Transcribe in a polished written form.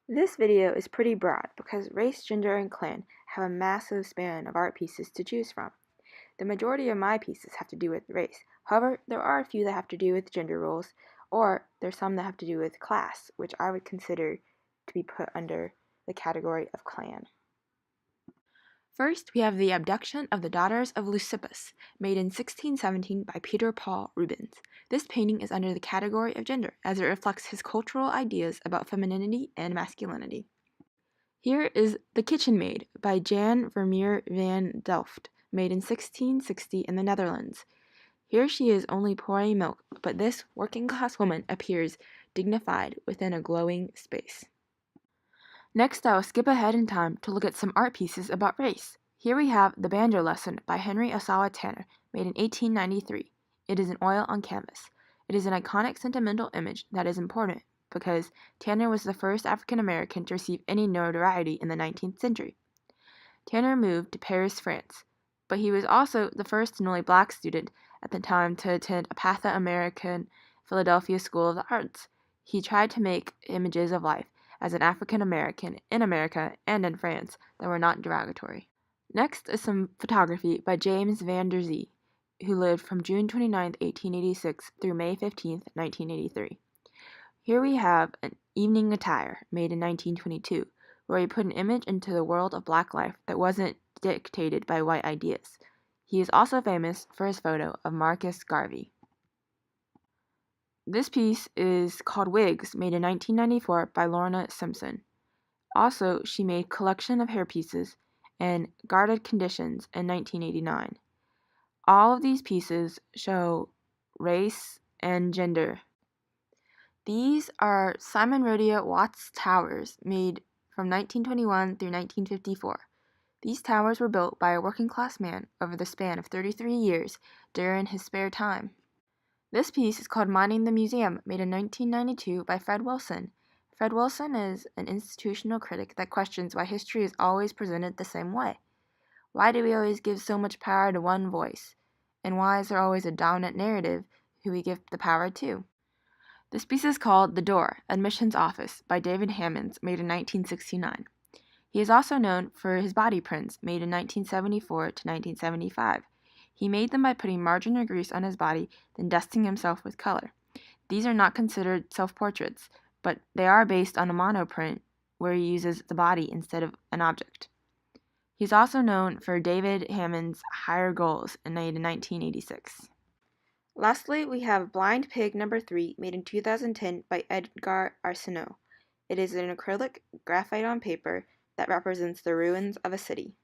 This video is pretty broad because race, gender, and clan have a massive span of art pieces to choose from. The majority of my pieces have to do with race. However, there are a few that have to do with gender roles, or there's some that have to do with class, which I would consider to be put under the category of clan. First, we have The Abduction of the Daughters of Leucippus, made in 1617 by Peter Paul Rubens. This painting is under the category of gender, as it reflects his cultural ideas about femininity and masculinity. Here is The Kitchen Maid by Jan Vermeer van Delft, made in 1660 in the Netherlands. Here she is only pouring milk, but this working-class woman appears dignified within a glowing space. Next, I will skip ahead in time to look at some art pieces about race. Here we have The Banjo Lesson by Henry Ossawa Tanner, made in 1893. It is an oil on canvas. It is an iconic sentimental image that is important because Tanner was the first African American to receive any notoriety in the 19th century. Tanner moved to Paris, France, but he was also the first and only black student at the time to attend Apatha American Philadelphia School of the Arts. He tried to make images of life as an African American in America and in France that were not derogatory. Next is some photography by James Van Der Zee, who lived from June 29, 1886 through May 15, 1983. Here we have an evening attire made in 1922, where he put an image into the world of black life that wasn't dictated by white ideas. He is also famous for his photo of Marcus Garvey. This piece is called Wigs, made in 1994 by Lorna Simpson. Also, she made Collection of Hairpieces and Guarded Conditions in 1989. All of these pieces show race and gender. These are Simon Rhodia Watts towers made from 1921 through 1954. These towers were built by a working-class man over the span of 33 years during his spare time. This piece is called Minding the Museum, made in 1992 by Fred Wilson. Fred Wilson is an institutional critic that questions why history is always presented the same way. Why do we always give so much power to one voice? And why is there always a dominant narrative who we give the power to? This piece is called The Door, Admissions Office by David Hammonds, made in 1969. He is also known for his body prints, made in 1974 to 1975. He made them by putting margarine or grease on his body, then dusting himself with color. These are not considered self-portraits, but they are based on a monoprint where he uses the body instead of an object. He's also known for David Hammond's Higher Goals, made in 1986. Lastly, we have Blind Pig No. 3, made in 2010 by Edgar Arsenault. It is an acrylic graphite on paper that represents the ruins of a city.